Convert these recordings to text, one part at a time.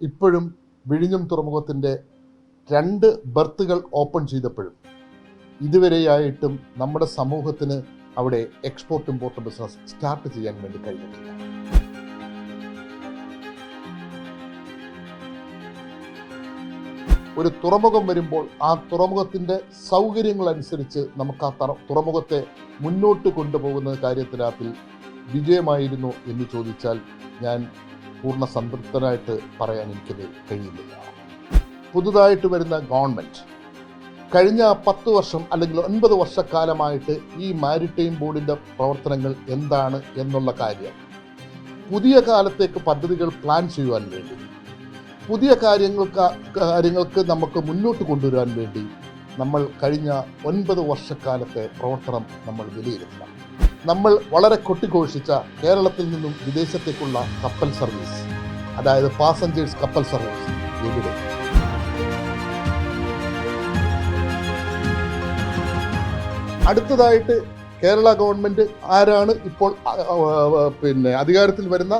ഇപ്പോഴും വിഴിഞ്ഞം തുറമുഖത്തിൻ്റെ 2 ബർത്തുകൾ ഓപ്പൺ ചെയ്തപ്പോഴും ഇതുവരെയായിട്ടും നമ്മുടെ സമൂഹത്തിന് അവിടെ എക്സ്പോർട്ട് ഇമ്പോർട്ട് ബിസിനസ് സ്റ്റാർട്ട് ചെയ്യാൻ വേണ്ടി കഴിഞ്ഞിട്ടില്ല. ഒരു തുറമുഖം വരുമ്പോൾ ആ തുറമുഖത്തിൻ്റെ സൗകര്യങ്ങൾ അനുസരിച്ച് നമുക്ക് ആ തുറമുഖത്തെ മുന്നോട്ട് കൊണ്ടുപോകുന്ന കാര്യത്തിനകത്തിൽ വിജയമായിരുന്നു എന്ന് ചോദിച്ചാൽ ഞാൻ പൂർണ്ണ സംതൃപ്തനായിട്ട് പറയാൻ എനിക്കത് കഴിയുന്നില്ല. പുതുതായിട്ട് വരുന്ന ഗവൺമെൻറ് കഴിഞ്ഞ 10 വർഷം അല്ലെങ്കിൽ 9 വർഷക്കാലമായിട്ട് ഈ മാരിടൈം ബോർഡിൻ്റെ പ്രവർത്തനങ്ങൾ എന്താണ് എന്നുള്ള കാര്യം പുതിയ കാലത്തേക്ക് പദ്ധതികൾ പ്ലാൻ ചെയ്യുവാൻ വേണ്ടി, പുതിയ കാര്യങ്ങൾക്ക് നമുക്ക് മുന്നോട്ട് കൊണ്ടുവരാൻ വേണ്ടി നമ്മൾ കഴിഞ്ഞ 9 വർഷക്കാലത്തെ പ്രവർത്തനം നമ്മൾ വിലയിരുത്തണം. നമ്മൾ വളരെ കൊട്ടിഘോഷിച്ച കേരളത്തിൽ നിന്നും വിദേശത്തേക്കുള്ള കപ്പൽ സർവീസ്, അതായത് പാസഞ്ചേഴ്സ് കപ്പൽ സർവീസ് എവിടെ? അടുത്തതായിട്ട് കേരള ഗവൺമെൻറ് ആരാണ് ഇപ്പോൾ അധികാരത്തിൽ വരുന്ന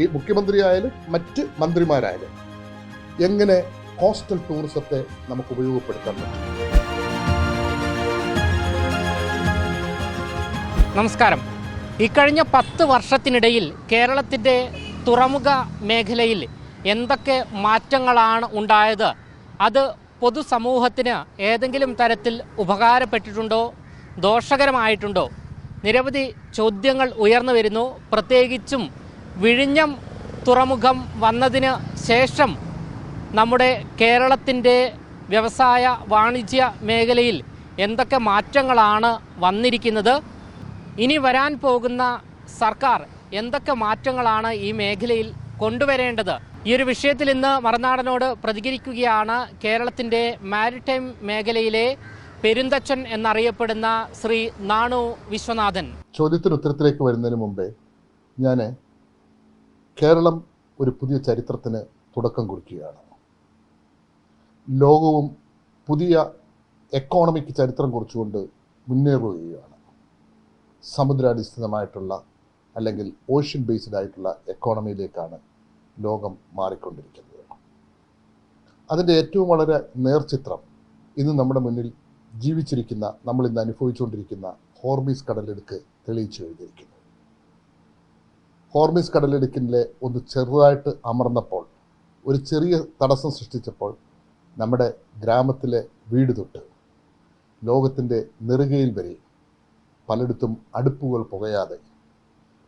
ഈ മുഖ്യമന്ത്രിയായാലും മറ്റ് മന്ത്രിമാരായാലും എങ്ങനെ കോസ്റ്റൽ ടൂറിസത്തെ നമുക്ക് ഉപയോഗപ്പെടുത്താൻ പറ്റും? നമസ്കാരം. ഇക്കഴിഞ്ഞ 10 വർഷത്തിനിടയിൽ കേരളത്തിൻ്റെ തുറമുഖ മേഖലയിൽ എന്തൊക്കെ മാറ്റങ്ങളാണ് ഉണ്ടായത്? അത് പൊതുസമൂഹത്തിന് ഏതെങ്കിലും തരത്തിൽ ഉപകാരപ്പെട്ടിട്ടുണ്ടോ, ദോഷകരമായിട്ടുണ്ടോ? നിരവധി ചോദ്യങ്ങൾ ഉയർന്നു വരുന്നു. പ്രത്യേകിച്ചും വിഴിഞ്ഞം തുറമുഖം വന്നതിന് ശേഷം നമ്മുടെ കേരളത്തിൻ്റെ വ്യവസായ വാണിജ്യ മേഖലയിൽ എന്തൊക്കെ മാറ്റങ്ങളാണ് വന്നിരിക്കുന്നത്? ഇനി വരാൻ പോകുന്ന സർക്കാർ എന്തൊക്കെ മാറ്റങ്ങളാണ് ഈ മേഖലയിൽ കൊണ്ടുവരേണ്ടത്? ഈ ഒരു വിഷയത്തിൽ ഇന്ന് മറുനാടനോട് പ്രതികരിക്കുകയാണ് കേരളത്തിൻ്റെ മാരിടൈം മേഖലയിലെ പെരുന്തച്ഛൻ എന്നറിയപ്പെടുന്ന ശ്രീ നാണു വിശ്വനാഥൻ. ചോദ്യത്തിന് ഉത്തരത്തിലേക്ക് വരുന്നതിന് മുമ്പേ ഞാൻ കേരളം ഒരു പുതിയ ചരിത്രത്തിന് തുടക്കം കുറിക്കുകയാണ്. ലോകവും പുതിയ എക്കോണമിക് ചരിത്രം കുറിച്ചുകൊണ്ട് മുന്നേറുകയാണ്. സമുദ്രാടിസ്ഥിതമായിട്ടുള്ള അല്ലെങ്കിൽ ഓഷ്യൻ ബേസ്ഡ് ആയിട്ടുള്ള എക്കോണമിയിലേക്കാണ് ലോകം മാറിക്കൊണ്ടിരിക്കുന്നത്. അതിൻ്റെ ഏറ്റവും വളരെ നേർചിത്രം ഇന്ന് നമ്മുടെ മുന്നിൽ ജീവിച്ചിരിക്കുന്ന, നമ്മൾ ഇന്ന് അനുഭവിച്ചുകൊണ്ടിരിക്കുന്ന ഹോർമീസ് കടലിടുക്ക് തെളിയിച്ചു കഴിഞ്ഞിരിക്കുന്നു. ഹോർമീസ് കടലിടുക്കിലെ ഒന്ന് ചെറുതായിട്ട് അമർന്നപ്പോൾ, ഒരു ചെറിയ തടസ്സം സൃഷ്ടിച്ചപ്പോൾ നമ്മുടെ ഗ്രാമത്തിലെ വീട് തൊട്ട് ലോകത്തിൻ്റെ നെറുകയിൽ വരെ പലയിടത്തും അടുപ്പുകൾ പുകയാതെ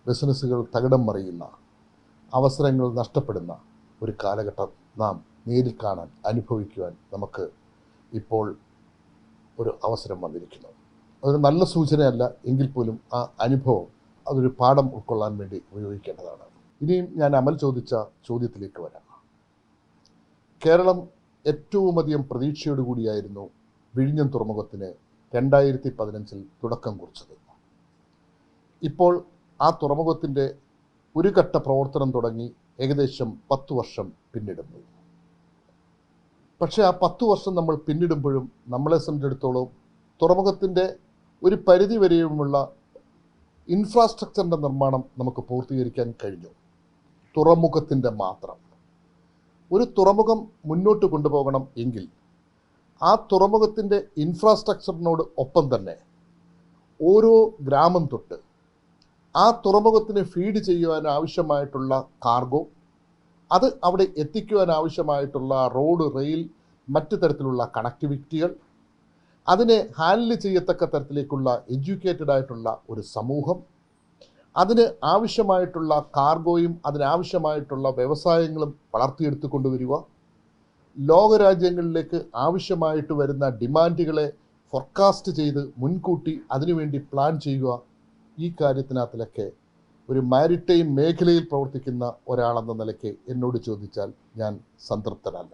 ബിസിനസ്സുകൾ തകിടം മറിയുന്ന, അവസരങ്ങൾ നഷ്ടപ്പെടുന്ന ഒരു കാലഘട്ടം നാം നേരിൽ കാണാൻ, അനുഭവിക്കുവാൻ നമുക്ക് ഇപ്പോൾ ഒരു അവസരം വന്നിരിക്കുന്നു. അതൊരു നല്ല സൂചനയല്ല എങ്കിൽ പോലും ആ അനുഭവം അതൊരു പാഠം ഉൾക്കൊള്ളാൻ വേണ്ടി ഉപയോഗിക്കേണ്ടതാണ്. ഇനിയും ഞാൻ അമൽ ചോദിച്ച ചോദ്യത്തിലേക്ക് വരാം. കേരളം ഏറ്റവും അധികം പ്രതീക്ഷയോടുകൂടിയായിരുന്നു വിഴിഞ്ഞം തുറമുഖത്തിന് 2015 തുടക്കം കുറിച്ചത്. ഇപ്പോൾ ആ തുറമുഖത്തിൻ്റെ ഒരു ഘട്ട പ്രവർത്തനം തുടങ്ങി ഏകദേശം 10 വർഷം പിന്നിടുന്നു. പക്ഷേ ആ 10 വർഷം നമ്മൾ പിന്നിടുമ്പോഴും നമ്മളെ സംബന്ധിച്ചിടത്തോളം തുറമുഖത്തിൻ്റെ ഒരു പരിധി വരെയുമുള്ള ഇൻഫ്രാസ്ട്രക്ചറിൻ്റെ നിർമ്മാണം നമുക്ക് പൂർത്തീകരിക്കാൻ കഴിഞ്ഞു. തുറമുഖത്തിൻ്റെ മാത്രം. ഒരു തുറമുഖം മുന്നോട്ട് കൊണ്ടുപോകണം എങ്കിൽ ആ തുറമുഖത്തിൻ്റെ ഇൻഫ്രാസ്ട്രക്ചറിനോട് ഒപ്പം തന്നെ ഓരോ ഗ്രാമം തൊട്ട് ആ തുറമുഖത്തിന് ഫീഡ് ചെയ്യുവാൻ ആവശ്യമായിട്ടുള്ള കാർഗോ, അത് അവിടെ എത്തിക്കുവാൻ ആവശ്യമായിട്ടുള്ള റോഡ്, റെയിൽ, മറ്റു തരത്തിലുള്ള കണക്ടിവിറ്റികൾ, അതിനെ ഹാൻഡിൽ ചെയ്യത്തക്ക തരത്തിലേക്കുള്ള എഡ്യൂക്കേറ്റഡ് ആയിട്ടുള്ള ഒരു സമൂഹം, അതിന് ആവശ്യമായിട്ടുള്ള കാർഗോയും അതിനാവശ്യമായിട്ടുള്ള വ്യവസായങ്ങളും വളർത്തിയെടുത്തു കൊണ്ടുവരിക, ലോകരാജ്യങ്ങളിലേക്ക് ആവശ്യമായിട്ട് വരുന്ന ഡിമാൻഡുകളെ ഫോർകാസ്റ്റ് ചെയ്ത് മുൻകൂട്ടി അതിനുവേണ്ടി പ്ലാൻ ചെയ്യുക. ഈ കാര്യത്തിനകത്തിലൊക്കെ ഒരു മാരിടൈം മേഖലയിൽ പ്രവർത്തിക്കുന്ന ഒരാളെന്ന നിലയ്ക്ക് എന്നോട് ചോദിച്ചാൽ ഞാൻ സംതൃപ്തനല്ല.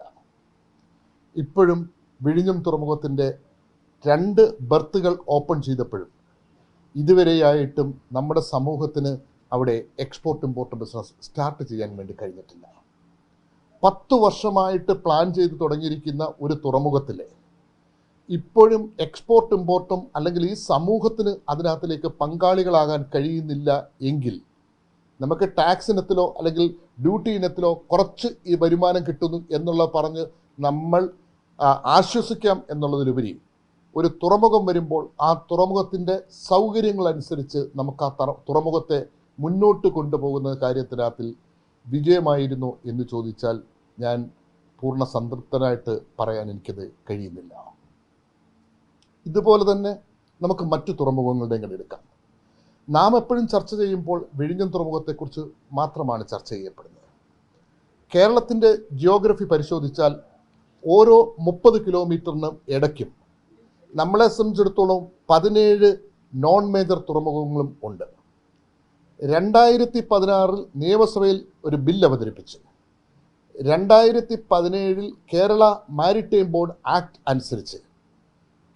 ഇപ്പോഴും വിഴിഞ്ഞം തുറമുഖത്തിൻ്റെ 2 ബർത്തുകൾ ഓപ്പൺ ചെയ്തപ്പോഴും ഇതുവരെയായിട്ടും നമ്മുടെ സമൂഹത്തിന് അവിടെ എക്സ്പോർട്ട് ഇമ്പോർട്ട് ബിസിനസ് സ്റ്റാർട്ട് ചെയ്യാൻ വേണ്ടി കഴിഞ്ഞിട്ടില്ല. 10 വർഷമായിട്ട് പ്ലാൻ ചെയ്ത് തുടങ്ങിയിരിക്കുന്ന ഒരു തുറമുഖത്തിലെ ഇപ്പോഴും എക്സ്പോർട്ട് ഇമ്പോർട്ടും അല്ലെങ്കിൽ ഈ സമൂഹത്തിന് അതിനകത്തിലേക്ക് പങ്കാളികളാകാൻ കഴിയുന്നില്ല എങ്കിൽ നമുക്ക് ടാക്സ് ഇനത്തിലോ അല്ലെങ്കിൽ ഡ്യൂട്ടി ഇനത്തിലോ കുറച്ച് ഈ വരുമാനം കിട്ടുന്നു എന്നുള്ള പറഞ്ഞ് നമ്മൾ ആശ്വസിക്കാം എന്നുള്ളതിലുപരി ഒരു തുറമുഖം വരുമ്പോൾ ആ തുറമുഖത്തിൻ്റെ സൗകര്യങ്ങളനുസരിച്ച് നമുക്ക് ആ തുറമുഖത്തെ മുന്നോട്ട് കൊണ്ടുപോകുന്ന കാര്യത്തിനകത്തിൽ വിജയമായിരുന്നു എന്ന് ചോദിച്ചാൽ ഞാൻ പൂർണ്ണ സംതൃപ്തനായിട്ട് പറയാൻ എനിക്കത് കഴിയുന്നില്ല. ഇതുപോലെ തന്നെ നമുക്ക് മറ്റു തുറമുഖങ്ങളുടെയും കൂടെ എടുക്കാം. നാം എപ്പോഴും ചർച്ച ചെയ്യുമ്പോൾ വിഴിഞ്ഞം തുറമുഖത്തെക്കുറിച്ച് മാത്രമാണ് ചർച്ച ചെയ്യപ്പെടുന്നത്. കേരളത്തിൻ്റെ ജിയോഗ്രഫി പരിശോധിച്ചാൽ ഓരോ 30 കിലോമീറ്ററിനും ഇടയ്ക്കും നമ്മളെ സംബന്ധിച്ചിടത്തോളം 17 നോൺ മേജർ തുറമുഖങ്ങളും ഉണ്ട്. 2016 നിയമസഭയിൽ ഒരു ബിൽ അവതരിപ്പിച്ചു. 2017 കേരള മാരിടൈം ബോർഡ് ആക്ട് അനുസരിച്ച്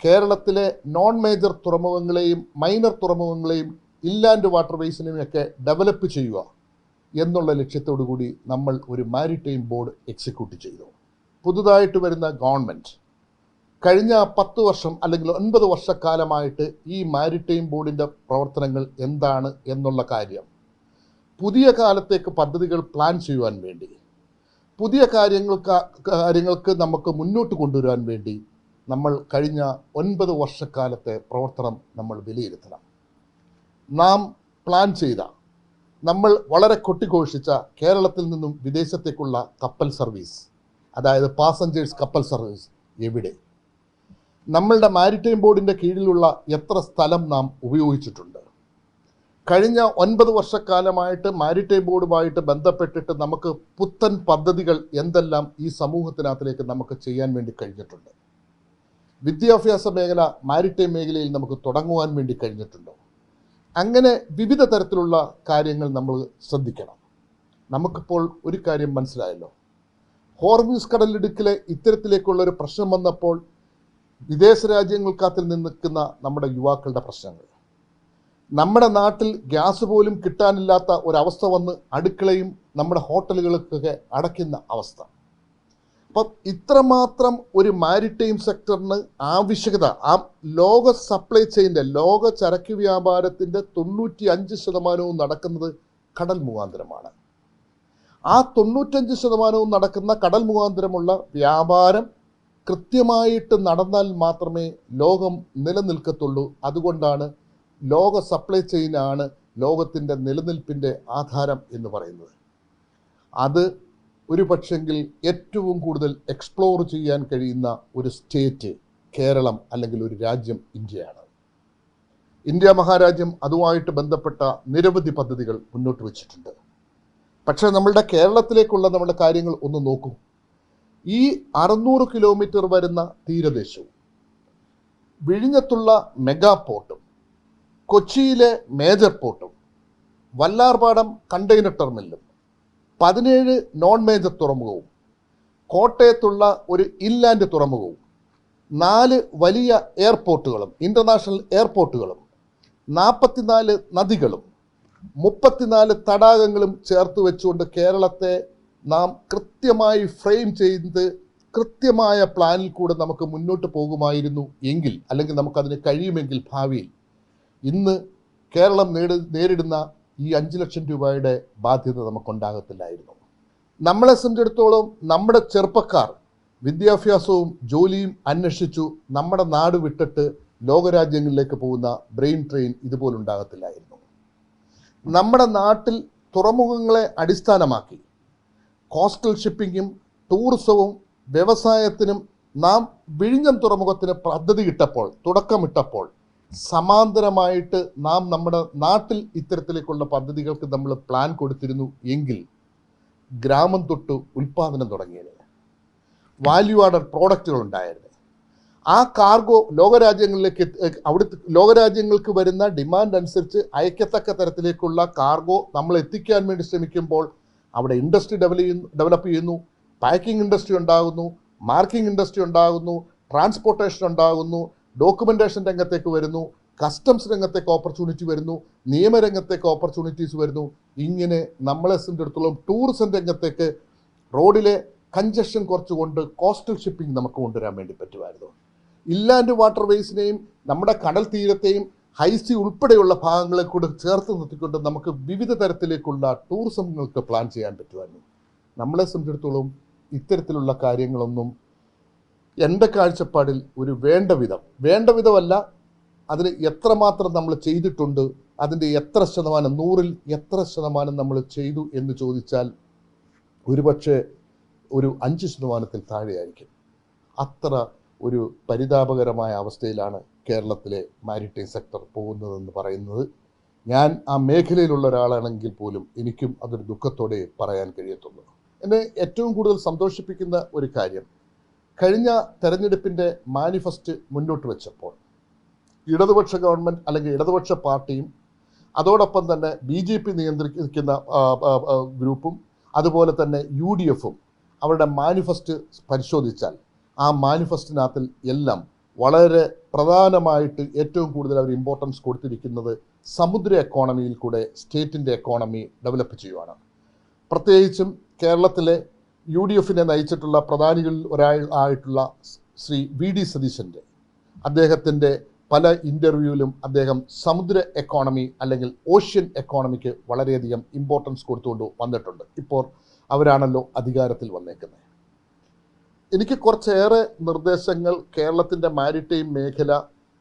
കേരളത്തിലെ നോൺ മേജർ തുറമുഖങ്ങളെയും മൈനർ തുറമുഖങ്ങളെയും ഇൻലാൻഡ് വാട്ടർവേസിനെയൊക്കെ ഡെവലപ്പ് ചെയ്യുക എന്നുള്ള ലക്ഷ്യത്തോടു കൂടി നമ്മൾ ഒരു മാരിടൈം ബോർഡ് എക്സിക്യൂട്ട് ചെയ്തു. പുതുതായിട്ട് വരുന്ന ഗവൺമെൻറ് കഴിഞ്ഞ 10 വർഷം അല്ലെങ്കിൽ 9 വർഷക്കാലമായിട്ട് ഈ മാരിടൈം ബോർഡിൻ്റെ പ്രവർത്തനങ്ങൾ എന്താണ് എന്നുള്ള കാര്യം പുതിയ കാലത്തേക്ക് പദ്ധതികൾ പ്ലാൻ ചെയ്യുവാൻ വേണ്ടി, പുതിയ കാര്യങ്ങൾക്ക് നമുക്ക് മുന്നോട്ട് കൊണ്ടുവരാൻ വേണ്ടി നമ്മൾ കഴിഞ്ഞ 9 വർഷക്കാലത്തെ പ്രവർത്തനം നമ്മൾ വിലയിരുത്തണം. നാം പ്ലാൻ ചെയ്ത, നമ്മൾ വളരെ കൊട്ടിഘോഷിച്ച കേരളത്തിൽ നിന്നും വിദേശത്തേക്കുള്ള കപ്പൽ സർവീസ്, അതായത് പാസഞ്ചേഴ്സ് കപ്പൽ സർവീസ് എവിടെ? നമ്മളുടെ മാരിടൈം ബോർഡിൻ്റെ കീഴിലുള്ള എത്ര സ്ഥലം നാം ഉപയോഗിച്ചിട്ടുണ്ട്? കഴിഞ്ഞ 9 വർഷക്കാലമായിട്ട് മാരിടൈം ബോർഡുമായിട്ട് ബന്ധപ്പെട്ടിട്ട് നമുക്ക് പുത്തൻ പദ്ധതികൾ എന്തെല്ലാം ഈ സമൂഹത്തിനകത്തിലേക്ക് നമുക്ക് ചെയ്യാൻ വേണ്ടി കഴിഞ്ഞിട്ടുണ്ട്? വിദ്യാഭ്യാസ മേഖല മാരിടൈം മേഖലയിൽ നമുക്ക് തുടങ്ങുവാൻ വേണ്ടി കഴിഞ്ഞിട്ടുണ്ടോ? അങ്ങനെ വിവിധ തരത്തിലുള്ള കാര്യങ്ങൾ നമ്മൾ ശ്രദ്ധിക്കണം. നമുക്കിപ്പോൾ ഒരു കാര്യം മനസ്സിലായല്ലോ. ഹോർമൂസ് കടലിടുക്കിലെ ഇത്തരത്തിലേക്കുള്ള ഒരു പ്രശ്നം വന്നപ്പോൾ വിദേശ രാജ്യങ്ങൾക്കകത്തിൽ നിൽക്കുന്ന നമ്മുടെ യുവാക്കളുടെ പ്രശ്നങ്ങൾ, നമ്മുടെ നാട്ടിൽ ഗ്യാസ് പോലും കിട്ടാനില്ലാത്ത ഒരവസ്ഥ വന്ന് അടുക്കളയും നമ്മുടെ ഹോട്ടലുകൾക്കൊക്കെ അടയ്ക്കുന്ന അവസ്ഥ. അപ്പം ഇത്രമാത്രം ഒരു മാരിടൈം സെക്ടറിന് ആവശ്യകത, ആ ലോക സപ്ലൈ ചെയിൻ്റെ, ലോക ചരക്ക് വ്യാപാരത്തിൻ്റെ 95% നടക്കുന്നത് കടൽ മുഖാന്തരമാണ്. ആ 95% നടക്കുന്ന കടൽ മുഖാന്തരമുള്ള വ്യാപാരം കൃത്യമായിട്ട് നടന്നാൽ മാത്രമേ ലോകം നിലനിൽക്കത്തുള്ളൂ. അതുകൊണ്ടാണ് ലോക സപ്ലൈ ചെയിനാണ് ലോകത്തിൻ്റെ നിലനിൽപ്പിൻ്റെ ആധാരം എന്ന് പറയുന്നത്. അത് ഒരു പക്ഷെങ്കിൽ ഏറ്റവും കൂടുതൽ എക്സ്പ്ലോർ ചെയ്യാൻ കഴിയുന്ന ഒരു സ്റ്റേറ്റ് കേരളം അല്ലെങ്കിൽ ഒരു രാജ്യം ഇന്ത്യയാണ്. ഇന്ത്യ മഹാരാജ്യം അതുമായിട്ട് ബന്ധപ്പെട്ട നിരവധി പദ്ധതികൾ മുന്നോട്ട് വെച്ചിട്ടുണ്ട്. പക്ഷേ നമ്മളുടെ കേരളത്തിലേക്കുള്ള നമ്മുടെ കാര്യങ്ങൾ ഒന്ന് നോക്കൂ. ഈ 600 കിലോമീറ്റർ വരുന്ന തീരദേശവും, വിഴിഞ്ഞത്തുള്ള മെഗാ പോർട്ടും, കൊച്ചിയിലെ മേജർ പോർട്ടും, വല്ലാർപാടം കണ്ടെയ്നർ ടെർമിനലും, 17 നോൺ മേജർ തുറമുഖവും, കോട്ടയത്തുള്ള ഒരു ഇൻലാൻഡ് തുറമുഖവും, 4 വലിയ എയർപോർട്ടുകളും ഇൻ്റർനാഷണൽ എയർപോർട്ടുകളും, 44 നദികളും, 34 തടാകങ്ങളും ചേർത്ത് വെച്ചുകൊണ്ട് കേരളത്തെ നാം കൃത്യമായി ഫ്രെയിം ചെയ്ത് കൃത്യമായ പ്ലാനിൽ കൂടെ നമുക്ക് മുന്നോട്ട് പോകുമായിരുന്നു എങ്കിൽ, അല്ലെങ്കിൽ നമുക്കതിന് കഴിയുമെങ്കിൽ ഭാവിയിൽ ഇന്ന് കേരളം നേരിടുന്ന ഈ 5 ലക്ഷം രൂപയുടെ ബാധ്യത നമുക്കുണ്ടാകത്തില്ലായിരുന്നു. നമ്മളെ സംബന്ധിച്ചിടത്തോളം നമ്മുടെ ചെറുപ്പക്കാർ വിദ്യാഭ്യാസവും ജോലിയും അന്വേഷിച്ചു നമ്മുടെ നാട് വിട്ടിട്ട് ലോകരാജ്യങ്ങളിലേക്ക് പോകുന്ന ബ്രെയിൻ ട്രെയിൻ ഇതുപോലുണ്ടാകത്തില്ലായിരുന്നു. നമ്മുടെ നാട്ടിൽ തുറമുഖങ്ങളെ അടിസ്ഥാനമാക്കി കോസ്റ്റൽ ഷിപ്പിങ്ങും ടൂറിസവും വ്യവസായത്തിനും നാം വിഴിഞ്ഞം തുറമുഖത്തിന് പദ്ധതിയിട്ടപ്പോൾ, തുടക്കമിട്ടപ്പോൾ സമാന്തരമായിട്ട് നാം നമ്മുടെ നാട്ടിൽ ഇത്തരത്തിലേക്കുള്ള പദ്ധതികൾക്ക് നമ്മൾ പ്ലാൻ കൊടുത്തിരുന്നു എങ്കിൽ ഗ്രാമം തൊട്ട് ഉൽപ്പാദനം തുടങ്ങിയത്, വാല്യൂ ആഡഡ് പ്രോഡക്റ്റുകൾ ഉണ്ടായിരുന്നു. ആ കാർഗോ ലോകരാജ്യങ്ങളിലേക്ക്, അവിടുത്തെ ലോകരാജ്യങ്ങൾക്ക് വരുന്ന ഡിമാൻഡ് അനുസരിച്ച് അയക്കത്തക്ക തരത്തിലേക്കുള്ള കാർഗോ നമ്മൾ എത്തിക്കാൻ വേണ്ടി ശ്രമിക്കുമ്പോൾ അവിടെ ഇൻഡസ്ട്രി ഡെവലപ്പ് ചെയ്യുന്നു, പാക്കിംഗ് ഇൻഡസ്ട്രി ഉണ്ടാകുന്നു, മാർക്കിംഗ് ഇൻഡസ്ട്രി ഉണ്ടാകുന്നു, ട്രാൻസ്പോർട്ടേഷൻ ഉണ്ടാകുന്നു, ഡോക്യുമെൻറ്റേഷൻ രംഗത്തേക്ക് വരുന്നു, കസ്റ്റംസ് രംഗത്തേക്ക് ഓപ്പർച്യൂണിറ്റി വരുന്നു, നിയമരംഗത്തേക്ക് ഓപ്പർച്യൂണിറ്റീസ് വരുന്നു. ഇങ്ങനെ നമ്മളെ സംബന്ധിച്ചിടത്തോളം ടൂറിസം രംഗത്തേക്ക് റോഡിലെ കഞ്ചഷൻ കുറച്ചുകൊണ്ട് കോസ്റ്റൽ ഷിപ്പിംഗ് നമുക്ക് കൊണ്ടുവരാൻ വേണ്ടി പറ്റുമായിരുന്നു. ഇൻലാൻഡ് വാട്ടർവേസിനെയും നമ്മുടെ കടൽ തീരത്തെയും ഹൈസി ഉൾപ്പെടെയുള്ള ഭാഗങ്ങളെ കൂടെ ചേർത്ത് നിർത്തിക്കൊണ്ട് നമുക്ക് വിവിധ തരത്തിലേക്കുള്ള ടൂറിസങ്ങൾക്ക് പ്ലാൻ ചെയ്യാൻ പറ്റുമായിരുന്നു. നമ്മളെ സംബന്ധിച്ചിടത്തോളം ഇത്തരത്തിലുള്ള കാര്യങ്ങളൊന്നും എൻ്റെ കാഴ്ചപ്പാടിൽ ഒരു വേണ്ട വിധമല്ല. അതിന് എത്രമാത്രം നമ്മൾ ചെയ്തിട്ടുണ്ട്, അതിൻ്റെ എത്ര ശതമാനം, 100-ൽ എത്ര ശതമാനം നമ്മൾ ചെയ്തു എന്ന് ചോദിച്ചാൽ ഒരുപക്ഷെ ഒരു 5% താഴെയായിരിക്കും. അത്ര ഒരു പരിതാപകരമായ അവസ്ഥയിലാണ് കേരളത്തിലെ മാരിടൈം സെക്ടർ പോകുന്നതെന്ന് പറയുന്നത്. ഞാൻ ആ മേഖലയിലുള്ള ഒരാളാണെങ്കിൽ പോലും എനിക്കും അതൊരു ദുഃഖത്തോടെ പറയാൻ കഴിയത്തുള്ളൂ. എന്നെ ഏറ്റവും കൂടുതൽ സന്തോഷിപ്പിക്കുന്ന ഒരു കാര്യം, കഴിഞ്ഞ തെരഞ്ഞെടുപ്പിൻ്റെ മാനിഫെസ്റ്റ് മുന്നോട്ട് വെച്ചപ്പോൾ ഇടതുപക്ഷ ഗവൺമെൻറ് അല്ലെങ്കിൽ ഇടതുപക്ഷ പാർട്ടിയും അതോടൊപ്പം തന്നെ BJP നിയന്ത്രിക്കുന്ന ഗ്രൂപ്പും അതുപോലെ തന്നെ UDFും അവരുടെ മാനിഫെസ്റ്റ് പരിശോധിച്ചാൽ ആ മാനിഫെസ്റ്റിനകത്തിൽ എല്ലാം വളരെ പ്രധാനമായിട്ട് ഏറ്റവും കൂടുതൽ അവർ ഇമ്പോർട്ടൻസ് കൊടുത്തിരിക്കുന്നത് സമുദ്ര എക്കോണമിയിൽ കൂടെ സ്റ്റേറ്റിൻ്റെ എക്കോണമി ഡെവലപ്പ് ചെയ്യുവാണ്. പ്രത്യേകിച്ചും കേരളത്തിലെ UDFിനെ നയിച്ചിട്ടുള്ള പ്രധാനികളിൽ ഒരാളായിട്ടുള്ള ശ്രീ VD സതീശൻ്റെ അദ്ദേഹത്തിൻ്റെ പല ഇൻ്റർവ്യൂവിലും അദ്ദേഹം സമുദ്ര എക്കോണമി അല്ലെങ്കിൽ ഓഷ്യൻ എക്കോണമിക്ക് വളരെയധികം ഇമ്പോർട്ടൻസ് കൊടുത്തുകൊണ്ട് വന്നിട്ടുണ്ട്. ഇപ്പോൾ അവരാണല്ലോ അധികാരത്തിൽ വന്നേക്കുന്നത്. എനിക്ക് കുറച്ചേറെ നിർദ്ദേശങ്ങൾ കേരളത്തിൻ്റെ മാരിടൈം മേഖല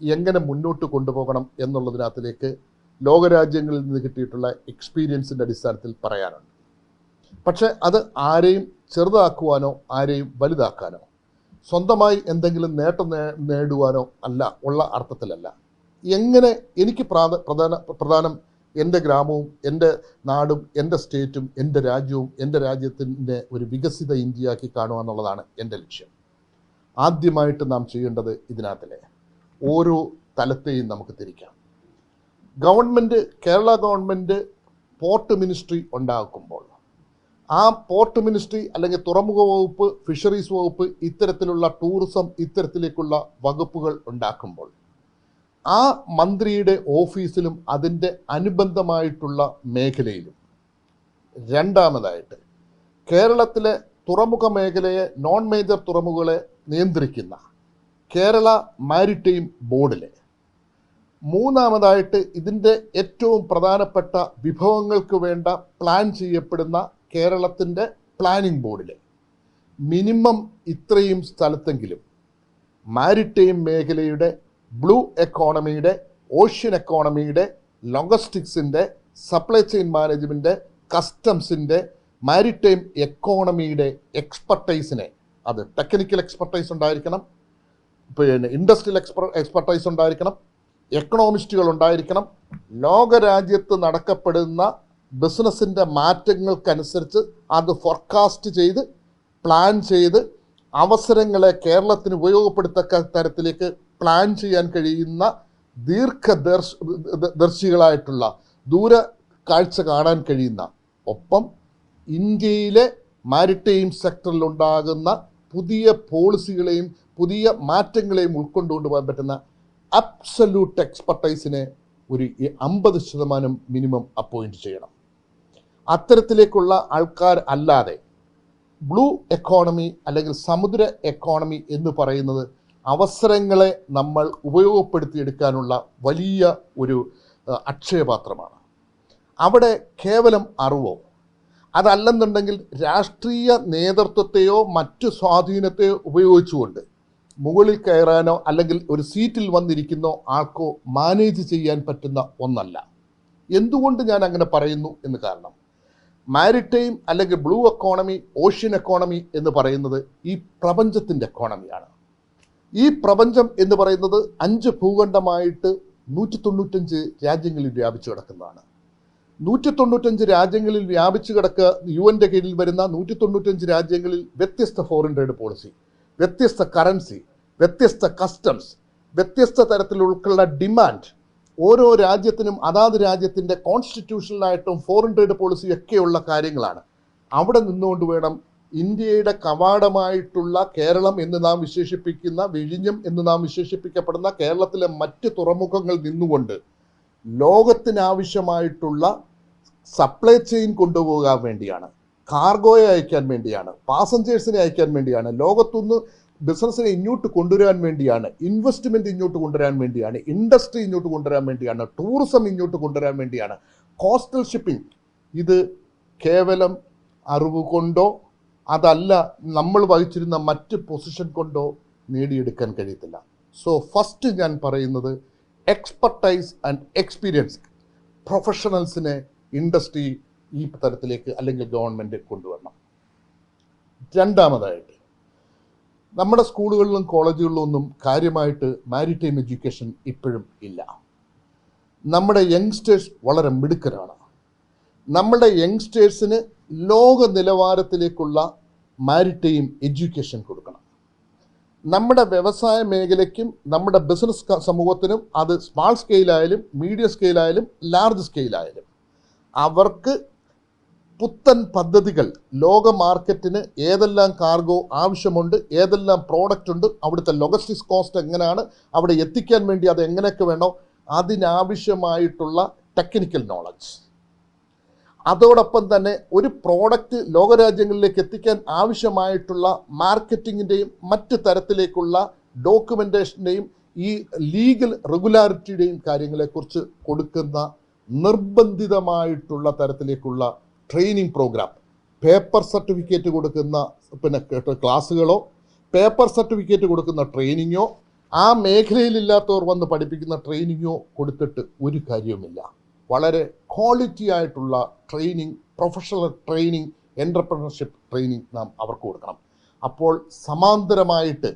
എങ്ങനെ മുന്നോട്ട് കൊണ്ടുപോകണം എന്നുള്ളതിനകത്തിലേക്ക് ലോകരാജ്യങ്ങളിൽ നിന്ന് കിട്ടിയിട്ടുള്ള എക്സ്പീരിയൻസിൻ്റെ അടിസ്ഥാനത്തിൽ പറയാനുണ്ട്. പക്ഷേ അത് ആരെയും ചെറുതാക്കുവാനോ ആരെയും വലുതാക്കാനോ സ്വന്തമായി എന്തെങ്കിലും നേട്ടം നേടുവാനോ അല്ല, ഉള്ള അർത്ഥത്തിലല്ല. എങ്ങനെ എനിക്ക് പ്രധാനം എൻ്റെ ഗ്രാമവും എൻ്റെ നാടും എൻ്റെ സ്റ്റേറ്റും എൻ്റെ രാജ്യവും എൻ്റെ രാജ്യത്തിൻ്റെ ഒരു വികസിത ഇന്ത്യയാക്കി കാണുക എന്നുള്ളതാണ് എൻ്റെ ലക്ഷ്യം. ആദ്യമായിട്ട് നാം ചെയ്യേണ്ടത് ഇതിനകത്തിലെ ഓരോ തലത്തെയും നമുക്ക് തിരിക്കാം. കേരള ഗവൺമെൻറ് പോർട്ട് മിനിസ്ട്രി ഉണ്ടാക്കുമ്പോൾ ആ പോർട്ട് മിനിസ്ട്രി അല്ലെങ്കിൽ തുറമുഖ വകുപ്പ്, ഫിഷറീസ് വകുപ്പ്, ഇത്തരത്തിലുള്ള ടൂറിസം ഇത്തരത്തിലേക്കുള്ള വകുപ്പുകൾ ഉണ്ടാക്കുമ്പോൾ ആ മന്ത്രിയുടെ ഓഫീസിലും അതിൻ്റെ അനുബന്ധമായിട്ടുള്ള മേഖലയിലും രണ്ടാമതായിട്ട് കേരളത്തിലെ തുറമുഖ മേഖലയെ, നോൺ മേജർ തുറമുഖങ്ങളെ നിയന്ത്രിക്കുന്ന കേരള മാരിടൈം ബോർഡിലെ, മൂന്നാമതായിട്ട് ഇതിൻ്റെ ഏറ്റവും പ്രധാനപ്പെട്ട വിഭവങ്ങൾക്ക് വേണ്ട പ്ലാൻ ചെയ്യപ്പെടുന്ന കേരളത്തിൻ്റെ പ്ലാനിംഗ് ബോർഡിലെ മിനിമം ഇത്രയും സ്ഥലത്തെങ്കിലും മാരിടൈം മേഖലയുടെ, ബ്ലൂ എക്കോണമിയുടെ, ഓഷ്യൻ എക്കോണമിയുടെ, ലോജിസ്റ്റിക്സിൻ്റെ, സപ്ലൈ ചെയിൻ മാനേജ്മെൻറ്റ്, കസ്റ്റംസിൻ്റെ, മാരിടൈം എക്കോണമിയുടെ എക്സ്പെർട്ടൈസിനെ, അത് ടെക്നിക്കൽ എക്സ്പെർട്ടൈസ് ഉണ്ടായിരിക്കണം, പിന്നെ ഇൻഡസ്ട്രിയൽ എക്സ്പെർട്ടൈസ് ഉണ്ടായിരിക്കണം, എക്കണോമിസ്റ്റുകൾ ഉണ്ടായിരിക്കണം, ലോകരാജ്യത്ത് നടക്കപ്പെടുന്ന ബിസിനസ്സിൻ്റെ മാറ്റങ്ങൾക്കനുസരിച്ച് അത് ഫോർകാസ്റ്റ് ചെയ്ത് പ്ലാൻ ചെയ്ത് അവസരങ്ങളെ കേരളത്തിന് ഉപയോഗപ്പെടുത്തക്ക തരത്തിലേക്ക് പ്ലാൻ ചെയ്യാൻ കഴിയുന്ന ദീർഘദർശികളായിട്ടുള്ള ദൂര കാഴ്ച കാണാൻ കഴിയുന്ന, ഒപ്പം ഇന്ത്യയിലെ മാരിടൈം സെക്ടറിലുണ്ടാകുന്ന പുതിയ പോളിസികളെയും പുതിയ മാറ്റങ്ങളെയും ഉൾക്കൊണ്ടുകൊണ്ട് പോകാൻ പറ്റുന്ന അബ്സല്യൂട്ട് എക്സ്പെർട്ടൈസിനെ ഒരു 50% മിനിമം അപ്പോയിൻറ്റ് ചെയ്യണം. അത്തരത്തിലേക്കുള്ള ആൾക്കാർ അല്ലാതെ ബ്ലൂ എക്കോണമി അല്ലെങ്കിൽ സമുദ്ര എക്കോണമി എന്ന് പറയുന്നത് അവസരങ്ങളെ നമ്മൾ ഉപയോഗപ്പെടുത്തിയെടുക്കാനുള്ള വലിയ ഒരു അക്ഷയപാത്രമാണ്. അവിടെ കേവലം അറിവോ അതല്ലെന്നുണ്ടെങ്കിൽ രാഷ്ട്രീയ നേതൃത്വത്തെയോ മറ്റു സ്വാധീനത്തെയോ ഉപയോഗിച്ചുകൊണ്ട് മുകളിൽ കയറാനോ അല്ലെങ്കിൽ ഒരു സീറ്റിൽ വന്നിരിക്കുന്നോ ആൾക്കോ മാനേജ് ചെയ്യാൻ പറ്റുന്ന ഒന്നല്ല. എന്തുകൊണ്ട് ഞാൻ അങ്ങനെ പറയുന്നു എന്ന് കാരണം, മാരിടൈം അല്ലെങ്കിൽ ബ്ലൂ എക്കോണമി, ഓഷ്യൻ എക്കോണമി എന്ന് പറയുന്നത് ഈ പ്രപഞ്ചത്തിൻ്റെ എക്കോണമിയാണ്. ഈ പ്രപഞ്ചം എന്ന് പറയുന്നത് 5 ഭൂഖണ്ഡമായിട്ട് 195 രാജ്യങ്ങളിൽ വ്യാപിച്ചു കിടക്കുന്നതാണ്. 195 രാജ്യങ്ങളിൽ വ്യാപിച്ചു കിടക്കുക, UN കീഴിൽ വരുന്ന 195 രാജ്യങ്ങളിൽ വ്യത്യസ്ത ഫോറിൻ ട്രേഡ് പോളിസി, വ്യത്യസ്ത കറൻസി, വ്യത്യസ്ത കസ്റ്റംസ്, വ്യത്യസ്ത തരത്തിലുള്ള ഡിമാൻഡ്, ഓരോ രാജ്യത്തിനും അതാത് രാജ്യത്തിൻ്റെ കോൺസ്റ്റിറ്റ്യൂഷണലായിട്ടും ഫോറിൻ ട്രേഡ് പോളിസിയൊക്കെയുള്ള കാര്യങ്ങളാണ്. അവിടെ നിന്നുകൊണ്ട് വേണം ഇന്ത്യയുടെ കവാടമായിട്ടുള്ള കേരളം എന്ന് നാം വിശേഷിപ്പിക്കുന്ന, വിഴിഞ്ഞം എന്ന് നാം വിശേഷിപ്പിക്കപ്പെടുന്ന കേരളത്തിലെ മറ്റ് തുറമുഖങ്ങൾ നിന്നുകൊണ്ട് ലോകത്തിനാവശ്യമായിട്ടുള്ള സപ്ലൈ ചെയിൻ കൊണ്ടുപോകാൻ വേണ്ടിയാണ്, കാർഗോയെ അയക്കാൻ വേണ്ടിയാണ്, പാസഞ്ചേഴ്സിനെ അയക്കാൻ വേണ്ടിയാണ്, ലോകത്തുനിന്ന് ബിസിനസ്സിനെ ഇങ്ങോട്ട് കൊണ്ടുവരാൻ വേണ്ടിയാണ്, ഇൻവെസ്റ്റ്മെൻറ്റ് ഇങ്ങോട്ട് കൊണ്ടുവരാൻ വേണ്ടിയാണ്, ഇൻഡസ്ട്രി ഇങ്ങോട്ട് കൊണ്ടുവരാൻ വേണ്ടിയാണ്, ടൂറിസം ഇങ്ങോട്ട് കൊണ്ടുവരാൻ വേണ്ടിയാണ്. കോസ്റ്റൽ ഷിപ്പിംഗ് ഇത് കേവലം അറിവ് കൊണ്ടോ അതല്ല നമ്മൾ വഹിച്ചിരുന്ന മറ്റ് പൊസിഷൻ കൊണ്ടോ നേടിയെടുക്കാൻ കഴിയത്തില്ല. സോ ഫസ്റ്റ് ഞാൻ പറയുന്നത് എക്സ്പെർട്ടൈസ് ആൻഡ് എക്സ്പീരിയൻസ് പ്രൊഫഷണൽസിനെ ഇൻഡസ്ട്രി ഈ തരത്തിലേക്ക് അല്ലെങ്കിൽ ഗവൺമെൻറ് കൊണ്ടുവരണം. രണ്ടാമതായിട്ട് നമ്മുടെ സ്കൂളുകളിലും കോളേജുകളിലും ഒന്നും കാര്യമായിട്ട് മാരിടൈം എഡ്യൂക്കേഷൻ ഇപ്പോഴും ഇല്ല. നമ്മുടെ യങ്സ്റ്റേഴ്സ് വളരെ മിടുക്കരാണ്. നമ്മുടെ യങ്സ്റ്റേഴ്സിന് ലോക നിലവാരത്തിലേക്കുള്ള മാരിടൈം എഡ്യൂക്കേഷൻ കൊടുക്കണം. നമ്മുടെ വ്യവസായ മേഖലയ്ക്കും നമ്മുടെ ബിസിനസ് സമൂഹത്തിനും, അത് സ്മാൾ സ്കെയിലായാലും മീഡിയം സ്കെയിലായാലും ലാർജ് സ്കെയിലായാലും, അവർക്ക് പുത്തൻ പദ്ധതികൾ, ലോക മാർക്കറ്റിന് ഏതെല്ലാം കാർഗോ ആവശ്യമുണ്ട്, ഏതെല്ലാം പ്രോഡക്റ്റ് ഉണ്ട്, അവിടുത്തെ ലോജിസ്റ്റിക്സ് കോസ്റ്റ് എങ്ങനെയാണ്, അവിടെ എത്തിക്കാൻ വേണ്ടി അത് എങ്ങനെയൊക്കെ വേണോ, അതിനാവശ്യമായിട്ടുള്ള ടെക്നിക്കൽ നോളജ്, അതോടൊപ്പം തന്നെ ഒരു പ്രോഡക്റ്റ് ലോകരാജ്യങ്ങളിലേക്ക് എത്തിക്കാൻ ആവശ്യമായിട്ടുള്ള മാർക്കറ്റിങ്ങിൻ്റെയും മറ്റ് തരത്തിലേക്കുള്ള ഡോക്യുമെൻറ്റേഷൻ്റെയും ഈ ലീഗൽ റെഗുലാരിറ്റിയുടെയും കാര്യങ്ങളെക്കുറിച്ച് കൊടുക്കുന്ന നിർബന്ധിതമായിട്ടുള്ള തരത്തിലേക്കുള്ള ട്രെയിനിങ് പ്രോഗ്രാം, പേപ്പർ സർട്ടിഫിക്കറ്റ് കൊടുക്കുന്ന ക്ലാസ്സുകളോ പേപ്പർ സർട്ടിഫിക്കറ്റ് കൊടുക്കുന്ന ട്രെയിനിങ്ങോ, ആ മേഖലയിലില്ലാത്തവർ വന്ന് പഠിപ്പിക്കുന്ന ട്രെയിനിങ്ങോ കൊടുത്തിട്ട് ഒരു കാര്യവുമില്ല. വളരെ ക്വാളിറ്റി ആയിട്ടുള്ള training, professional training, entrepreneurship training നാം അവർക്ക് കൊടുക്കണം. അപ്പോൾ സമാന്തരമായിട്ട്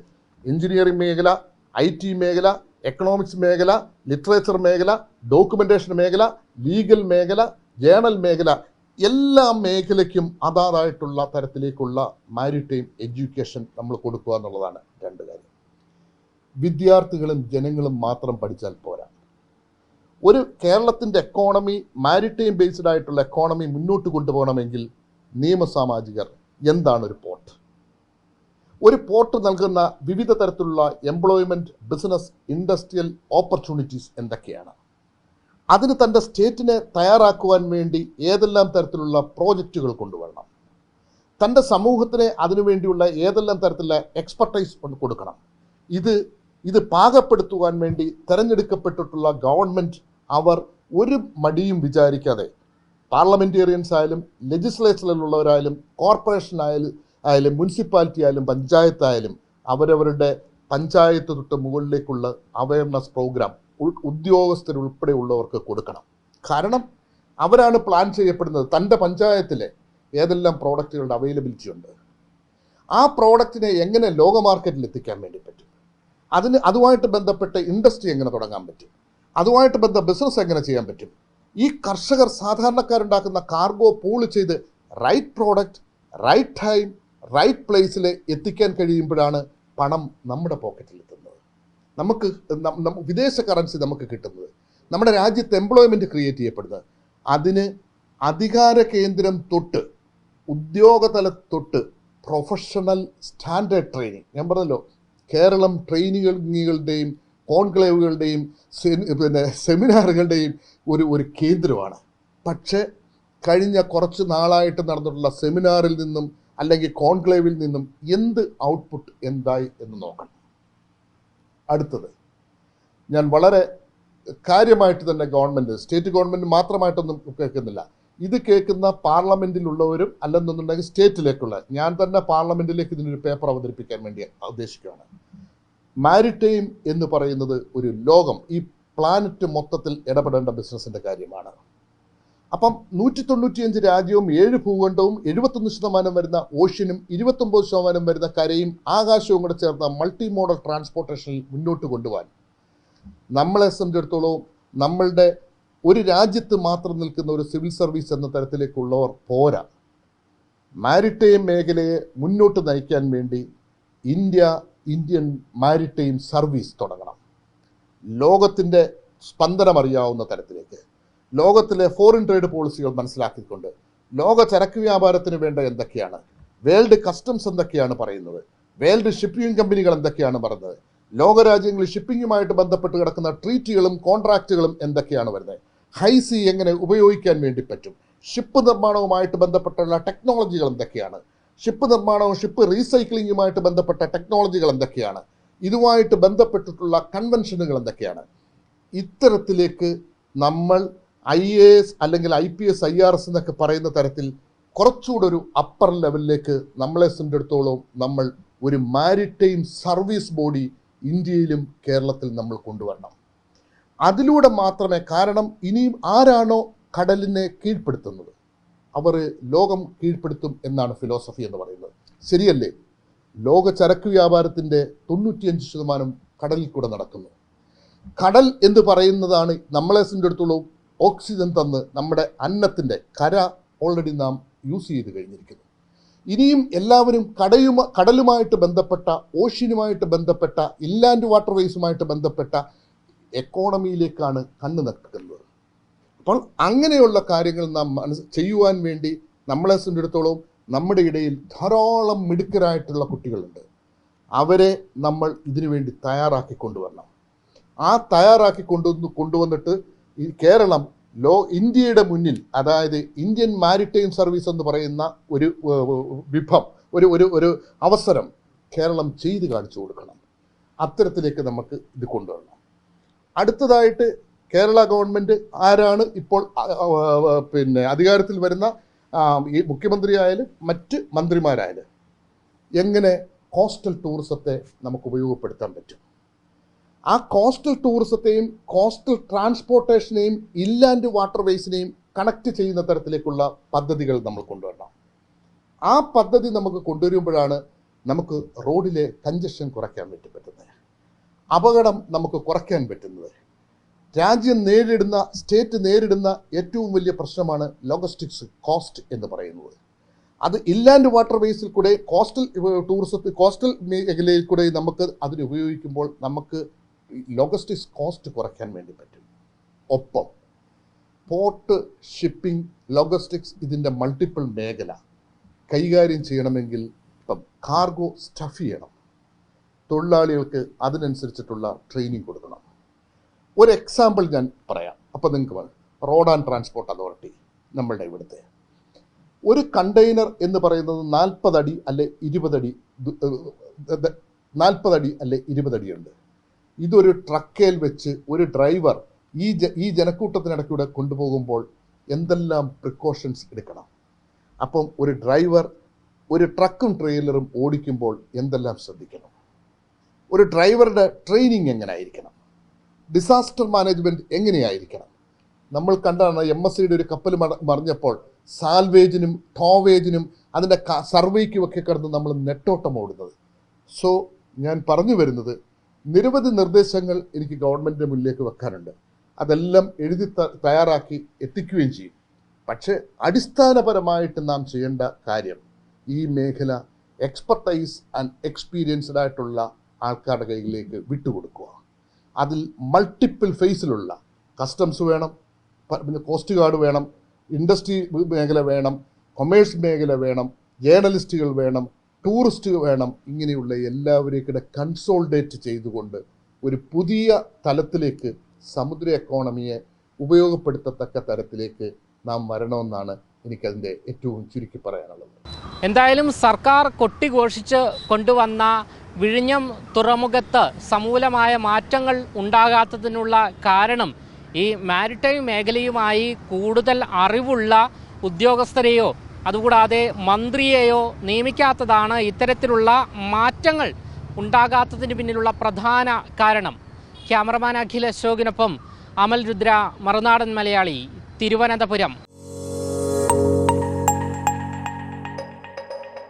എഞ്ചിനീയറിംഗ് മേഖല, IT മേഖല, എക്കണോമിക്സ് മേഖല, ലിറ്ററേച്ചർ മേഖല, ഡോക്യുമെൻറ്റേഷൻ മേഖല, ലീഗൽ മേഖല, ജേണൽ മേഖല, എല്ലാ മേഖലയ്ക്കും അതാതായിട്ടുള്ള തരത്തിലേക്കുള്ള മാരിടൈം എഡ്യൂക്കേഷൻ നമ്മൾ കൊടുക്കുക എന്നുള്ളതാണ് രണ്ട് കാര്യം. വിദ്യാർത്ഥികളും ജനങ്ങളും മാത്രം പഠിച്ചാൽ പോരാ. ഒരു കേരളത്തിൻ്റെ എക്കോണമി മാരിടൈം ബേസ്ഡ് ആയിട്ടുള്ള എക്കോണമി മുന്നോട്ട് കൊണ്ടുപോകണമെങ്കിൽ നിയമസാമാജികർ എന്താണ് ഒരു പോർട്ട്? ഒരു പോർട്ട് നൽകുന്ന വിവിധ തരത്തിലുള്ള എംപ്ലോയ്മെൻറ്റ്, ബിസിനസ്, ഇൻഡസ്ട്രിയൽ ഓപ്പർച്യൂണിറ്റീസ് എന്തൊക്കെയാണ്? അതിന് തൻ്റെ സ്റ്റേറ്റിനെ തയ്യാറാക്കുവാൻ വേണ്ടി ഏതെല്ലാം തരത്തിലുള്ള പ്രോജക്റ്റുകൾ കൊണ്ടുവരണം? തൻ്റെ സമൂഹത്തിനെ അതിനുവേണ്ടിയുള്ള ഏതെല്ലാം തരത്തിലുള്ള എക്സ്പെർട്ടൈസ് കൊടുക്കണം? ഇത് പാകപ്പെടുത്തുവാൻ വേണ്ടി തിരഞ്ഞെടുക്കപ്പെട്ടിട്ടുള്ള ഗവൺമെൻറ് അവർ ഒരു മടിയും വിചാരിക്കാതെ, പാർലമെൻറ്റേറിയൻസ് ആയാലും ലെജിസ്ലേച്ചറിലുള്ളവരായാലും കോർപ്പറേഷൻ ആയാലും മുനിസിപ്പാലിറ്റി ആയാലും പഞ്ചായത്തായാലും അവരവരുടെ പഞ്ചായത്ത് തൊട്ട് മുകളിലേക്കുള്ള അവയർനെസ് പ്രോഗ്രാം ഉദ്യോഗസ്ഥരുൾപ്പെടെയുള്ളവർക്ക് കൊടുക്കണം. കാരണം അവരാണ് പ്ലാൻ ചെയ്യപ്പെടുന്നത്. തൻ്റെ പഞ്ചായത്തിലെ ഏതെല്ലാം പ്രോഡക്റ്റുകളുടെ അവൈലബിലിറ്റി ഉണ്ട്, ആ പ്രോഡക്റ്റിനെ എങ്ങനെ ലോക മാർക്കറ്റിൽ എത്തിക്കാൻ വേണ്ടി പറ്റും, അതുമായിട്ട് ബന്ധപ്പെട്ട് ഇൻഡസ്ട്രി എങ്ങനെ തുടങ്ങാൻ പറ്റും, അതുമായിട്ട് ബിസിനസ് എങ്ങനെ ചെയ്യാൻ പറ്റും. ഈ കർഷകർ സാധാരണക്കാരുണ്ടാക്കുന്ന കാർഗോ പൂൾ ചെയ്ത് right product right time right പ്ലേസിൽ എത്തിക്കാൻ കഴിയുമ്പോഴാണ് പണം നമ്മുടെ പോക്കറ്റിൽ എത്തുന്നത്, നമുക്ക് വിദേശ കറൻസി നമുക്ക് കിട്ടുന്നത്, നമ്മുടെ രാജ്യത്ത് എംപ്ലോയ്മെൻറ്റ് ക്രിയേറ്റ് ചെയ്യപ്പെടുന്നത്. അതിന് അധികാര കേന്ദ്രം തൊട്ട് ഉദ്യോഗതല തൊട്ട് പ്രൊഫഷണൽ സ്റ്റാൻഡേർഡ് ട്രെയിനിങ്, ഞാൻ പറഞ്ഞല്ലോ കേരളം ട്രെയിനിങ്ങുകളുടെയും കോൺക്ലേവുകളുടെയും സെമിനാറുകളുടെയും ഒരു കേന്ദ്രമാണ്. പക്ഷേ കഴിഞ്ഞ കുറച്ച് നാളായിട്ട് നടന്നിട്ടുള്ള സെമിനാറിൽ നിന്നും അല്ലെങ്കിൽ കോൺക്ലേവിൽ നിന്നും എന്ത് ഔട്ട്പുട്ട് എന്തായി എന്ന് നോക്കണം. അടുത്തത്, ഞാൻ വളരെ കാര്യമായിട്ട് തന്നെ ഗവൺമെൻറ്, സ്റ്റേറ്റ് ഗവൺമെൻറ് മാത്രമായിട്ടൊന്നും കേൾക്കുന്നില്ല, ഇത് കേൾക്കുന്ന പാർലമെൻറ്റിലുള്ളവരും അല്ലെന്നുണ്ടെങ്കിൽ സ്റ്റേറ്റിലേക്കുള്ള, ഞാൻ തന്നെ പാർലമെൻറ്റിലേക്ക് ഇതിനൊരു പേപ്പർ അവതരിപ്പിക്കാൻ വേണ്ടി ഉദ്ദേശിക്കുകയാണ്. മാരിടൈം എന്ന് പറയുന്നത് ഒരു ലോകം, ഈ പ്ലാനറ്റ് മൊത്തത്തിൽ ഇടപെടേണ്ട ബിസിനസ്സിൻ്റെ കാര്യമാണ്. അപ്പം 195 രാജ്യവും 7 ഭൂഖണ്ഡവും 71% വരുന്ന ഓഷ്യനും 29% വരുന്ന കരയും ആകാശവും കൂടെ ചേർന്ന മൾട്ടി മോഡൽ ട്രാൻസ്പോർട്ടേഷനിൽ മുന്നോട്ട് കൊണ്ടുപോകാൻ നമ്മളെ സംബന്ധിച്ചിടത്തോളം നമ്മളുടെ ഒരു രാജ്യത്ത് മാത്രം നിൽക്കുന്ന ഒരു സിവിൽ സർവീസ് എന്ന തരത്തിലേക്കുള്ളവർ പോരാ. മാരിടൈം മേഖലയെ മുന്നോട്ട് നയിക്കാൻ വേണ്ടി ഇന്ത്യൻ മാരിടൈം സർവീസ് തുടങ്ങണം. ലോകത്തിൻ്റെ സ്പന്ദനമറിയാവുന്ന തരത്തിലേക്ക്, ലോകത്തിലെ ഫോറിൻ ട്രേഡ് പോളിസികൾ മനസ്സിലാക്കിക്കൊണ്ട്, ലോക ചരക്ക് വ്യാപാരത്തിന് വേണ്ട എന്തൊക്കെയാണ്, വേൾഡ് കസ്റ്റംസ് എന്തൊക്കെയാണ് പറയുന്നത്, വേൾഡ് ഷിപ്പിംഗ് കമ്പനികൾ എന്തൊക്കെയാണ് പറയുന്നത്, ലോകരാജ്യങ്ങളിൽ ഷിപ്പിങ്ങുമായിട്ട് ബന്ധപ്പെട്ട് കിടക്കുന്ന ട്രീറ്റികളും കോൺട്രാക്റ്റുകളും എന്തൊക്കെയാണ് വരുന്നത്, ഹൈസി എങ്ങനെ ഉപയോഗിക്കാൻ വേണ്ടി പറ്റും, ഷിപ്പ് നിർമ്മാണവുമായിട്ട് ബന്ധപ്പെട്ടുള്ള ടെക്നോളജികൾ എന്തൊക്കെയാണ്, ഷിപ്പ് നിർമ്മാണവും ഷിപ്പ് റീസൈക്ലിങ്ങുമായിട്ട് ബന്ധപ്പെട്ട ടെക്നോളജികൾ എന്തൊക്കെയാണ്, ഇതുമായിട്ട് ബന്ധപ്പെട്ടിട്ടുള്ള കൺവെൻഷനുകൾ എന്തൊക്കെയാണ്. ഇത്തരത്തിലേക്ക് നമ്മൾ IAS അല്ലെങ്കിൽ IPS IRS എന്നൊക്കെ പറയുന്ന തരത്തിൽ കുറച്ചുകൂടെ ഒരു അപ്പർ ലെവലിലേക്ക് നമ്മളെ സംബന്ധിച്ചിടത്തോളം നമ്മൾ ഒരു മാരിടൈം സർവീസ് ബോഡി ഇന്ത്യയിലും കേരളത്തിൽ നമ്മൾ കൊണ്ടുവരണം. അതിലൂടെ മാത്രമേ, കാരണം ഇനിയും ആരാണോ കടലിനെ കീഴ്പ്പെടുത്തുന്നത് അവർ ലോകം കീഴ്പ്പെടുത്തും എന്നാണ് ഫിലോസഫി എന്ന് പറയുന്നത്. ശരിയല്ലേ? ലോക ചരക്ക് വ്യാപാരത്തിൻ്റെ 95% കടലിൽ കൂടെ നടക്കുന്നു. കടൽ എന്ന് പറയുന്നതാണ് നമ്മളെ സംബന്ധിച്ചിടത്തോളം ഓക്സിജൻ തന്ന് നമ്മുടെ അന്നത്തിൻ്റെ കര ഓൾറെഡി നാം യൂസ് ചെയ്ത് കഴിഞ്ഞിരിക്കുന്നു. ഇനിയും എല്ലാവരും കടലുമായിട്ട് ബന്ധപ്പെട്ട, ഓഷ്യനുമായിട്ട് ബന്ധപ്പെട്ട, ഇൻലാൻഡ് വാട്ടർ വേസുമായിട്ട് ബന്ധപ്പെട്ട എക്കോണമിയിലേക്കാണ് കണ്ണു നക്കുന്നത്. അപ്പോൾ അങ്ങനെയുള്ള കാര്യങ്ങൾ നാം ചെയ്യുവാൻ വേണ്ടി നമ്മളെ സംബന്ധിച്ചിടത്തോളം നമ്മുടെ ഇടയിൽ ധാരാളം മിടുക്കരായിട്ടുള്ള കുട്ടികളുണ്ട്. അവരെ നമ്മൾ ഇതിനു വേണ്ടി തയ്യാറാക്കി കൊണ്ടുവരണം. ആ തയ്യാറാക്കി കൊണ്ടുവന്നിട്ട് ഈ കേരളം ഇന്ത്യയുടെ മുന്നിൽ, അതായത് ഇന്ത്യൻ മാരിടൈം സർവീസ് എന്ന് പറയുന്ന ഒരു ഒരു അവസരം കേരളം ചെയ്ത് കാണിച്ചു കൊടുക്കണം. അത്തരത്തിലേക്ക് നമുക്ക് ഇത് കൊണ്ടുവരണം. അടുത്തതായിട്ട് കേരള ഗവൺമെൻറ് ആരാണ് ഇപ്പോൾ അധികാരത്തിൽ വരുന്ന ഈ മുഖ്യമന്ത്രിയായാലും മറ്റ് മന്ത്രിമാരായാലും എങ്ങനെ കോസ്റ്റൽ ടൂറിസത്തെ നമുക്ക് ഉപയോഗപ്പെടുത്താൻ പറ്റും. ആ കോസ്റ്റൽ ടൂറിസത്തെയും കോസ്റ്റൽ ട്രാൻസ്പോർട്ടേഷനെയും ഇൻലാൻഡ് വാട്ടർ വേസിനെയും കണക്ട് ചെയ്യുന്ന തരത്തിലേക്കുള്ള പദ്ധതികൾ നമ്മൾ കൊണ്ടുവരണം. ആ പദ്ധതി നമുക്ക് കൊണ്ടുവരുമ്പോഴാണ് നമുക്ക് റോഡിലെ കഞ്ചഷൻ കുറയ്ക്കാൻ പറ്റുന്നത്, അപകടം നമുക്ക് കുറയ്ക്കാൻ പറ്റുന്നത്. രാജ്യം സ്റ്റേറ്റ് നേരിടുന്ന ഏറ്റവും വലിയ പ്രശ്നമാണ് ലോജിസ്റ്റിക്സ് കോസ്റ്റ് എന്ന് പറയുന്നത്. അത് ഇൻലാൻഡ് വാട്ടർ വേസിൽ കൂടെ കോസ്റ്റൽ മേഖലയിൽ കൂടെ നമുക്ക് അതിന് ഉപയോഗിക്കുമ്പോൾ നമുക്ക് ലോജിസ്റ്റിക്സ് കോസ്റ്റ് കുറയ്ക്കാൻ വേണ്ടി പറ്റും. ഒപ്പം പോർട്ട്, ഷിപ്പിംഗ്, ലോജിസ്റ്റിക്സ് ഇതിൻ്റെ മൾട്ടിപ്പിൾ മേഖല കൈകാര്യം ചെയ്യണമെങ്കിൽ ഇപ്പം കാർഗോ സ്റ്റഫ് ചെയ്യണം, തൊഴിലാളികൾക്ക് അതിനനുസരിച്ചിട്ടുള്ള ട്രെയിനിങ് കൊടുക്കണം. ഒരു എക്സാമ്പിൾ ഞാൻ പറയാം, അപ്പോൾ നിങ്ങൾക്ക് റോഡ് ആൻഡ് ട്രാൻസ്പോർട്ട് അതോറിറ്റി നമ്മളുടെ ഇവിടുത്തെ ഒരു കണ്ടെയ്നർ എന്ന് പറയുന്നത് 40 അടി അല്ലെ 20 അടി 40 അടി അല്ലെ 20 അടിയുണ്ട്. ഇതൊരു ട്രക്കേൽ വെച്ച് ഒരു ഡ്രൈവർ ഈ ജനക്കൂട്ടത്തിനിടയ്ക്കൂടെ കൊണ്ടുപോകുമ്പോൾ എന്തെല്ലാം പ്രിക്കോഷൻസ് എടുക്കണം. അപ്പം ഒരു ഡ്രൈവർ ഒരു ട്രക്കും ട്രെയിലറും ഓടിക്കുമ്പോൾ എന്തെല്ലാം ശ്രദ്ധിക്കണം, ഒരു ഡ്രൈവറുടെ ട്രെയിനിങ് എങ്ങനെയായിരിക്കണം, ഡിസാസ്റ്റർ മാനേജ്മെൻറ്റ് എങ്ങനെയായിരിക്കണം. നമ്മൾ കണ്ടാണ് MSCയുടെ ഒരു കപ്പൽ മറിഞ്ഞപ്പോൾ സാൽവേജിനും ടോവേജിനും അതിൻ്റെ സർവേക്കുമൊക്കെ കിടന്ന് നമ്മൾ നെട്ടോട്ടം ഓടുന്നത്. സോ ഞാൻ പറഞ്ഞു വരുന്നത്, നിരവധി നിർദ്ദേശങ്ങൾ എനിക്ക് ഗവൺമെൻറ്റിൻ്റെ മുന്നിലേക്ക് വെക്കാനുണ്ട്. അതെല്ലാം എഴുതി തയ്യാറാക്കി എത്തിക്കുകയും ചെയ്യും. പക്ഷേ അടിസ്ഥാനപരമായിട്ട് നാം ചെയ്യേണ്ട കാര്യം ഈ മേഖല എക്സ്പെർട്ടൈസ് ആൻഡ് എക്സ്പീരിയൻസ്ഡ് ആയിട്ടുള്ള ആൾക്കാരുടെ കയ്യിലേക്ക് വിട്ടുകൊടുക്കുക. അതിൽ മൾട്ടിപ്പിൾ ഫേസിലുള്ള കസ്റ്റംസ് വേണം, പിന്നെ കോസ്റ്റ് ഗാർഡ് വേണം, ഇൻഡസ്ട്രി മേഖല വേണം, കൊമേഴ്സ് മേഖല വേണം, ജേർണലിസ്റ്റുകൾ വേണം, ടൂറിസ്റ്റ് വേണം. ഇങ്ങനെയുള്ള എല്ലാവരെയും കൂടെ കൺസോൾഡേറ്റ് ചെയ്തുകൊണ്ട് ഒരു പുതിയ തലത്തിലേക്ക് സമുദ്ര എക്കോണമിയെ ഉപയോഗപ്പെടുത്തത്തക്ക തരത്തിലേക്ക് നാം വരണമെന്നാണ് എനിക്കതിൻ്റെ ഏറ്റവും ചുരുക്കി പറയാനുള്ളത്. എന്തായാലും സർക്കാർ കൊട്ടിഘോഷിച്ച് കൊണ്ടുവന്ന വിഴിഞ്ഞം തുറമുഖത്ത് സമൂലമായ മാറ്റങ്ങൾ ഉണ്ടാകാത്തതിനുള്ള കാരണം ഈ മാരിടൈം മേഖലയുമായി കൂടുതൽ അറിവുള്ള ഉദ്യോഗസ്ഥരെയോ അതുകൂടാതെ മന്ത്രിയെയോ നിയമിക്കാത്തതാണ് ഇത്തരത്തിലുള്ള മാറ്റങ്ങൾ ഉണ്ടാകാത്തതിന് പിന്നിലുള്ള പ്രധാന കാരണം. ക്യാമറമാൻ അഖിൽ അശോകിനൊപ്പം അമൽ രുദ്ര, മറുനാടൻ മലയാളി, തിരുവനന്തപുരം.